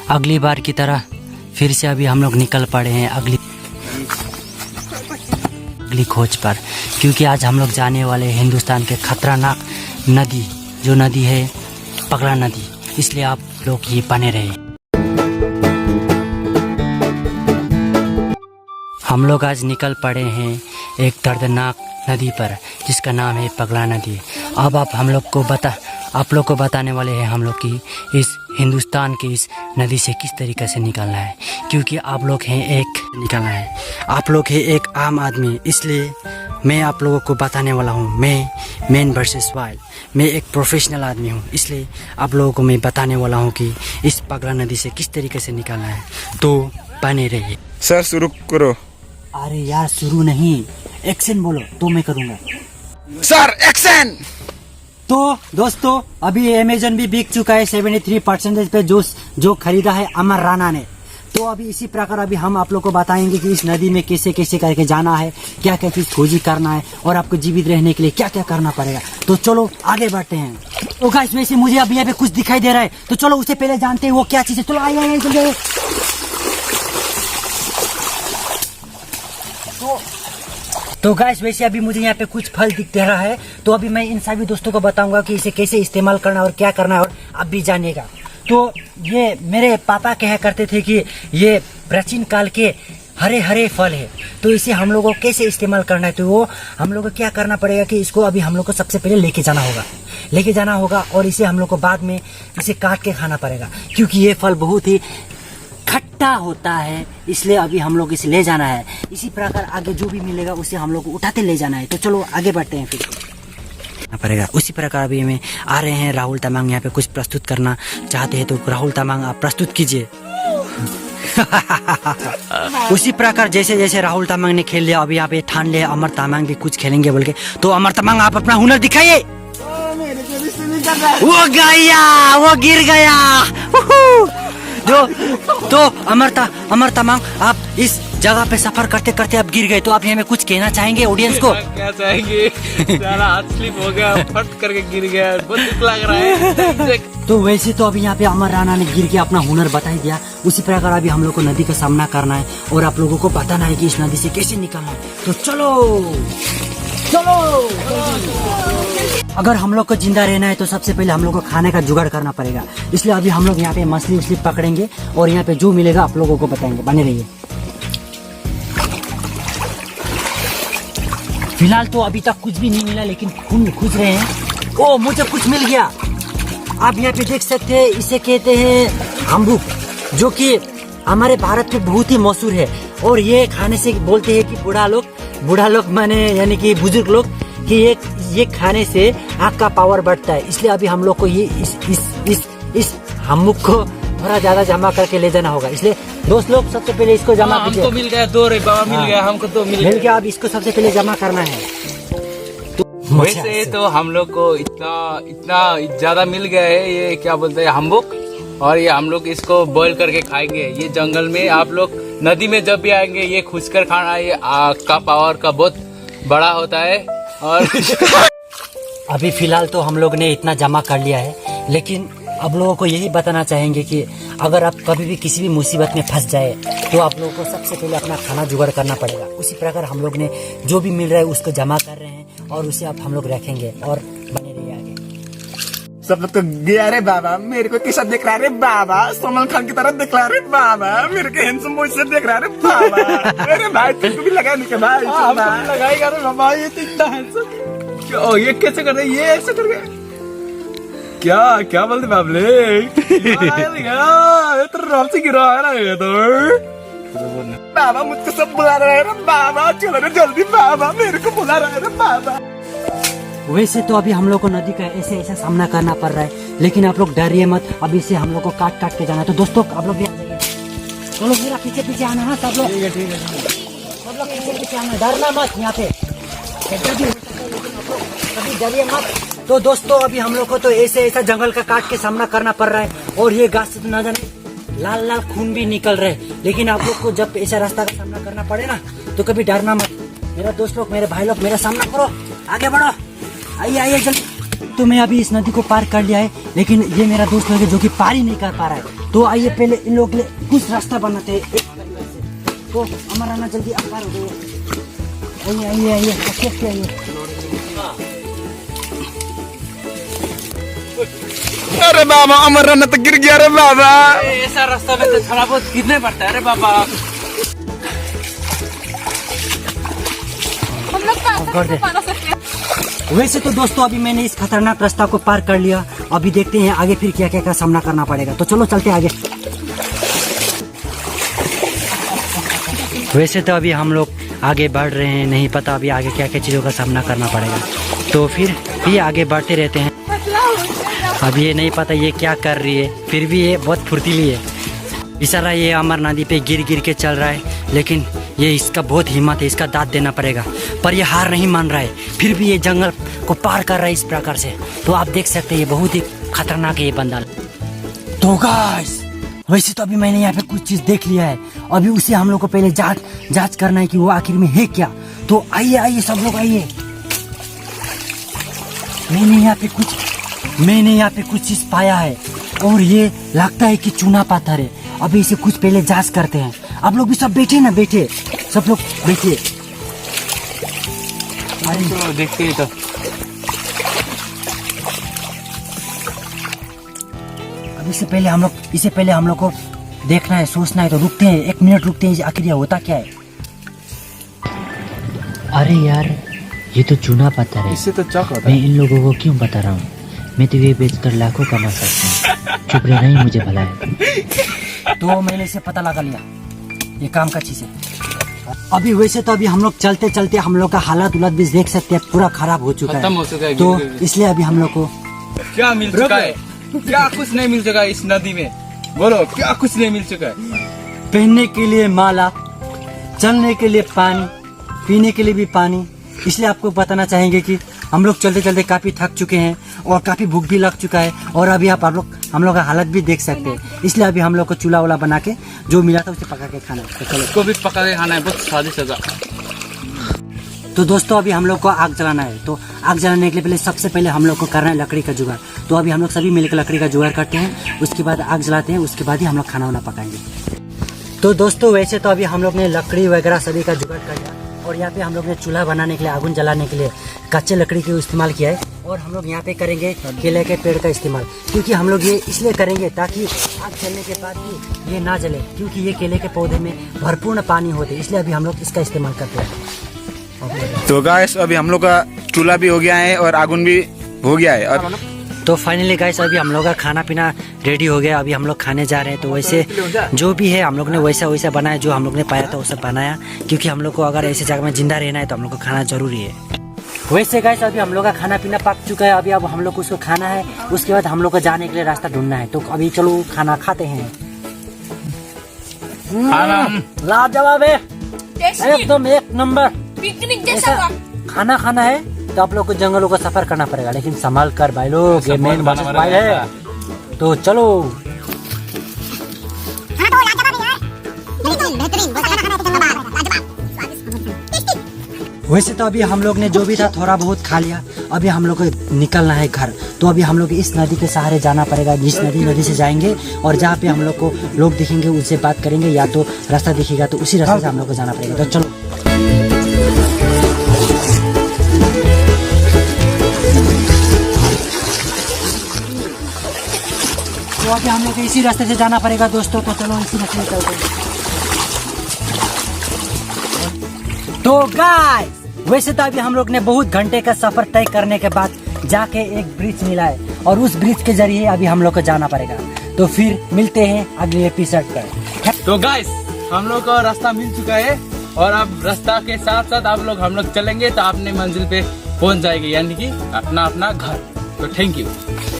अगली बार की तरह फिर से अभी हम लोग निकल पड़े हैं अगली खोज पर, क्योंकि आज हम लोग जाने वाले हैं हिंदुस्तान के खतरनाक नदी, जो नदी है पगला नदी। इसलिए आप लोग ये बने रहे। हम लोग आज निकल पड़े हैं एक दर्दनाक नदी पर जिसका नाम है पगला नदी। अब आप लोग को बताने वाले हैं हम लोग की इस हिंदुस्तान की इस नदी से किस तरीके से निकलना है, क्योंकि आप लोग हैं आप लोग हैं एक आम आदमी। इसलिए मैं आप लोगों को बताने वाला हूँ, मैं मैन वर्सेस वाइल्ड, मैं एक प्रोफेशनल आदमी हूँ। इसलिए आप लोगों को मैं बताने वाला हूँ कि इस पगला नदी से किस तरीके से निकलना है, तो बने रहिए। सर शुरू करो। अरे यार शुरू नहीं, एक्शन बोलो तो मैं करूँगा। Sir action. तो दोस्तों अभी अमेज़न भी बिक चुका है 73% पे जो खरीदा है अमर राणा ने। तो अभी इसी प्रकार अभी हम आप लोग को बताएंगे कि इस नदी में कैसे कैसे करके जाना है, क्या क्या चीज खोजी करना है और आपको जीवित रहने के लिए क्या क्या करना पड़ेगा। तो चलो आगे बढ़ते हैं। तो गाइस वैसे मुझे अभी यहाँ पे कुछ दिखाई दे रहा है, तो चलो उससे पहले जानते हैं वो क्या चीज है। चलो आइए जल्दी। तो गाइस वैसे अभी मुझे यहाँ पे कुछ फल दिख रहा है, तो अभी मैं इन सभी दोस्तों को बताऊंगा कि इसे कैसे इस्तेमाल करना और क्या करना है, और आप भी जानिएगा। तो ये मेरे पापा कहा करते थे कि ये प्राचीन काल के हरे हरे फल है, तो इसे हम लोगों को कैसे इस्तेमाल करना है। तो वो हम लोग को क्या करना पड़ेगा कि इसको अभी हम लोग को सबसे पहले लेके जाना होगा और इसे हम लोग को बाद में इसे काट के खाना पड़ेगा, क्योंकि ये फल बहुत ही खट्टा होता है। इसलिए अभी हम लोग इसे ले जाना है। इसी प्रकार आगे जो भी मिलेगा उसे हम लोग को उठाते ले जाना है। तो चलो आगे बढ़ते हैं फिर पड़ेगा। उसी प्रकार अभी हमें आ रहे हैं राहुल तमांग यहाँ पे कुछ प्रस्तुत करना चाहते हैं, तो राहुल तमांग आप प्रस्तुत कीजिए। उसी प्रकार जैसे जैसे राहुल तमांग ने खेल लिया, अभी यहाँ पे ठान लिया अमर तमांग भी कुछ खेलेंगे बोल के। तो अमर तमांग आप अपना हुनर दिखाइए। वो गया, वो गिर गया। तो अमर तमांग आप इस जगह पे सफर करते करते आप गिर गए, तो आप हमें कुछ कहना चाहेंगे ऑडियंस को? क्या चाहेंगे, सारा हाथ स्लिप हो गया, फट करके गिर गया, बहुत दुख लग रहा है। तो वैसे तो अभी यहाँ पे अमर राणा ने गिर के अपना हुनर बता ही दिया। उसी प्रकार अभी हम लोग को नदी का सामना करना है और आप लोगों को बताना है कि इस नदी से कैसे निकलना है। तो चलो। अगर हम लोग को जिंदा रहना है तो सबसे पहले हम लोग को खाने का जुगाड़ करना पड़ेगा। इसलिए अभी हम लोग यहाँ पे मछली उछली पकड़ेंगे और यहाँ पे जो मिलेगा आप लोगों को बताएंगे। बने रहिए। फिलहाल तो अभी तक कुछ भी नहीं मिला, लेकिन खून खुज रहे हैं। ओ मुझे कुछ मिल गया। आप यहाँ पे देख सकते हैं, इसे कहते हैं हम्बुक, जो कि हमारे भारत में बहुत ही मशहूर है। और ये खाने से बोलते हैं कि बूढ़ा लोग माने यानी कि बुजुर्ग लोग, कि ये खाने से आँख का पावर बढ़ता है। इसलिए अभी हम लोग को ये इस हम्बुक को थोड़ा ज्यादा जमा करके ले जाना होगा। इसलिए दोस्त लोग सबसे पहले इसको जमा कीजिए। हमको मिल गया 2 रे बाबा, मिल गया हमको, तो मिल गया। अब इसको सबसे पहले जमा करना है। तो वैसे तो हम लोग को इतना ज्यादा मिल गया है, ये क्या बोलते हैं हम्बुक, और ये हम लोग इसको बॉईल करके खाएंगे। ये जंगल में आप लोग नदी में जब भी आएंगे ये खुशकर खाना, ये आग का पावर का बहुत बड़ा होता है। और अभी फिलहाल तो हम लोग ने इतना जमा कर लिया है, लेकिन अब लोगों को यही बताना चाहेंगे कि अगर आप कभी भी किसी भी मुसीबत में फंस जाए तो आप लोगों को सबसे पहले अपना खाना जुगाड़ करना पड़ेगा। उसी प्रकार हम लोग ने जो भी मिल रहा है उसको जमा कर रहे हैं और उसे अब हम लोग रखेंगे और बने रहिए आगे। सब लोग तो गया रे बाबा, मेरे को कैसा देख रहा रे बाबा, सलमान खान की तरह देख रहा रे बाबा, मेरे को हैंडसम बॉय से देख रहा रे बाबा। अरे भाई तुमको भी लगा नहीं भाई? लगाएगा रे बाबा, ये तो इतना हैंडसम। ये कैसे कर रहे, ये ऐसे कर गए, क्या बोलते बाबले? ये तो रोल से गिरा है ना ये तो। बाबा मुझको सब बुला रहा है रे बाबा, चलो रे जल्दी बाबा, मेरे को बुला रहा है रे बाबा। वैसे तो अभी हम लोग को नदी का ऐसा सामना करना पड़ रहा है, लेकिन आप लोग डरिए मत। अभी से हम लोग को काट के जाना है। तो दोस्तों आप लोग भी आ जाइए। चलो मेरा पीछे आना है सब लोग। ठीक है। सब लोग पीछे आना, डरना मत। यहाँ पे कभी डरिए मत। तो दोस्तों अभी हम लोग को तो ऐसा जंगल का काट के सामना करना पड़ रहा है, और ये घास से तो ना जाने लाल खून भी निकल रहे हैं। लेकिन आप लोग को जब ऐसा रास्ता का सामना करना पड़े ना, तो कभी डरना मत। मेरा दोस्त लोग, मेरे भाई लोग, मेरा सामना करो, आगे बढ़ो, आइए जल्दी। तो मैं अभी इस नदी को पार कर लिया है, लेकिन ये मेरा दोस्त लोग है जो कि पार ही नहीं कर पा रहा है। तो आइए पहले इन लोग के लिए कुछ रास्ता बनाते हैं एक तरीके से। तो हमारा ना जल्दी आप पार हो गए। आइए आइए आइए अच्छे आइए। अरे बाबा अमर रन तो गिर गया रे बाबा। ऐसा रास्ता में तो थोड़ा बहुत गिरने पड़ता है अरे बाबा। हम लोग पार सकते हैं। वैसे तो दोस्तों अभी मैंने इस खतरनाक रास्ता को पार कर लिया। अभी देखते हैं आगे फिर क्या क्या का सामना करना पड़ेगा। तो चलो चलते हैं आगे। वैसे तो अभी हम लोग आगे बढ़ रहे हैं, नहीं पता अभी आगे क्या क्या चीज़ों का सामना करना पड़ेगा। तो फिर भी आगे बढ़ते रहते हैं। अब ये नहीं पता ये क्या कर रही है, फिर भी ये बहुत फुर्तीली है बेचारा। ये अमर नदी पे गिर गिर के चल रहा है, लेकिन ये इसका बहुत हिम्मत है, इसका दाद देना पड़ेगा। पर ये हार नहीं मान रहा है, फिर भी ये जंगल को पार कर रहा है इस प्रकार से। तो आप देख सकते हैं ये बहुत ही खतरनाक है ये बंदा। तो गाइस वैसे तो अभी मैंने यहाँ पे कुछ चीज देख लिया है, अभी उसे हम लोग को पहले जांच करना है कि वो आखिर में है क्या। तो आइए आइए सब लोग आइए। मैंने यहाँ पे कुछ चीज पाया है और ये लगता है कि चूना पत्थर है। अभी इसे कुछ पहले जांच करते हैं। आप लोग भी सब बैठे ना, बैठे सब लोग बैठिए। तो देखते हैं। तो अब इसे पहले हम लोग को देखना है, सोचना है। तो रुकते हैं, 1 मिनट रुकते हैं, आखिर ये होता क्या है। अरे यार ये तो चूना पत्थर है। इससे तो चौक होता मैं इन लोगों को क्यों बता रहा हूँ, मैं तो ये बेचकर लाखों कमा सकता हूँ। चुप रहना ही मुझे भला है। तो मैंने इसे पता लगा लिया, ये काम का चीज है। अभी वैसे तो अभी हम लोग चलते चलते हम लोग का हालत उलट भी देख सकते हैं, पूरा खराब हो चुका खत्म हो चुका है। तो इसलिए अभी हम लोग को क्या मिल चुका है? क्या कुछ नहीं मिल चुका है इस नदी में? बोलो क्या कुछ नहीं मिल चुका है? पहनने के लिए माला, चलने के लिए पानी, पीने के लिए भी पानी। इसलिए आपको बताना चाहेंगे कि हम लोग चलते चलते काफी थक चुके हैं और काफी भूख भी लग चुका है। और अभी आप लोग हम लोग का हालत भी देख सकते हैं। इसलिए अभी हम लोग को चूल्हा वूल्हा बना के जो मिला था उसे पका के खाना है। तो चलो इसको भी पका के खाना है, बहुत स्वादिष्ट होगा। तो दोस्तों अभी हम लोग को आग जलाना है। तो आग जलाने के लिए पहले सबसे पहले हम लोग को करना है लकड़ी का जुगाड़। तो अभी हम लोग सभी मिलकर लकड़ी का जुगाड़ करते हैं, उसके बाद आग जलाते हैं, उसके बाद ही हम लोग खाना वाना पकाएंगे। तो दोस्तों वैसे तो अभी हम लोग ने लकड़ी वगैरह सभी का जुगाड़ कर लिया और यहाँ पे हम लोग ने चूल्हा बनाने के लिए, आगुन जलाने के लिए कच्चे लकड़ी का इस्तेमाल किया है। और हम लोग यहाँ पे करेंगे केले के पेड़ का इस्तेमाल, क्योंकि हम लोग ये इसलिए करेंगे ताकि आग जलने के बाद भी ये ना जले, क्योंकि ये केले के पौधे में भरपूर पानी होते हैं। इसलिए अभी हम लोग इसका इस्तेमाल करते हैं। तो गाइस अभी हम लोग का चूल्हा भी हो गया है और आगुन भी हो गया है। और तो फाइनली गाइस अभी हम लोग का खाना पीना रेडी हो गया, अभी हम लोग खाने जा रहे हैं। तो वैसे जो भी है हम लोग ने वैसा बनाया, जो हम लोग ने पाया था वो सब बनाया, क्योंकि हम लोग को अगर ऐसी जगह में जिंदा रहना है तो हम लोग को खाना जरूरी है। वैसे गाइस अभी हम लोग का खाना पीना पक चुका है, अभी अब हम लोग को उसको खाना है, उसके बाद हम लोग को जाने के लिए रास्ता ढूंढना है। तो अभी चलो खाना खाते हैं। लाजवाब है, एकदम 1 नंबर। पिकनिक जैसा खाना खाना है तो आप लोग को जंगलों का सफर करना पड़ेगा, लेकिन संभाल कर भाई लोग, ये मेन वर्सेस भाई है। तो चलो वैसे तो अभी हम लोग ने जो भी था थोड़ा बहुत खा लिया, अभी हम लोग को निकलना है घर। तो अभी हम लोग इस नदी के सहारे जाना पड़ेगा, जिस नदी से जाएंगे और जहाँ पे हम लोग को लोग दिखेंगे उनसे बात करेंगे, या तो रास्ता दिखेगा तो उसी रास्ते से हम लोग को जाना पड़ेगा। तो चलो तो अभी हम लोग इसी रास्ते से जाना पड़ेगा दोस्तों। तो चलो इसी रास्ते से चलते हैं। तो गाइस वैसे तो अभी हम लोग ने बहुत घंटे का सफर तय करने के बाद जाके एक ब्रिज मिला है, और उस ब्रिज के जरिए अभी हम लोग को जाना पड़ेगा। तो फिर मिलते हैं अगले एपिसोड पर। तो गाइस हम लोग को रास्ता मिल चुका है और अब रास्ता के साथ साथ हम लोग चलेंगे तो अपने मंजिल पे पहुंच जाएंगे, यानी कि अपना घर। तो थैंक यू।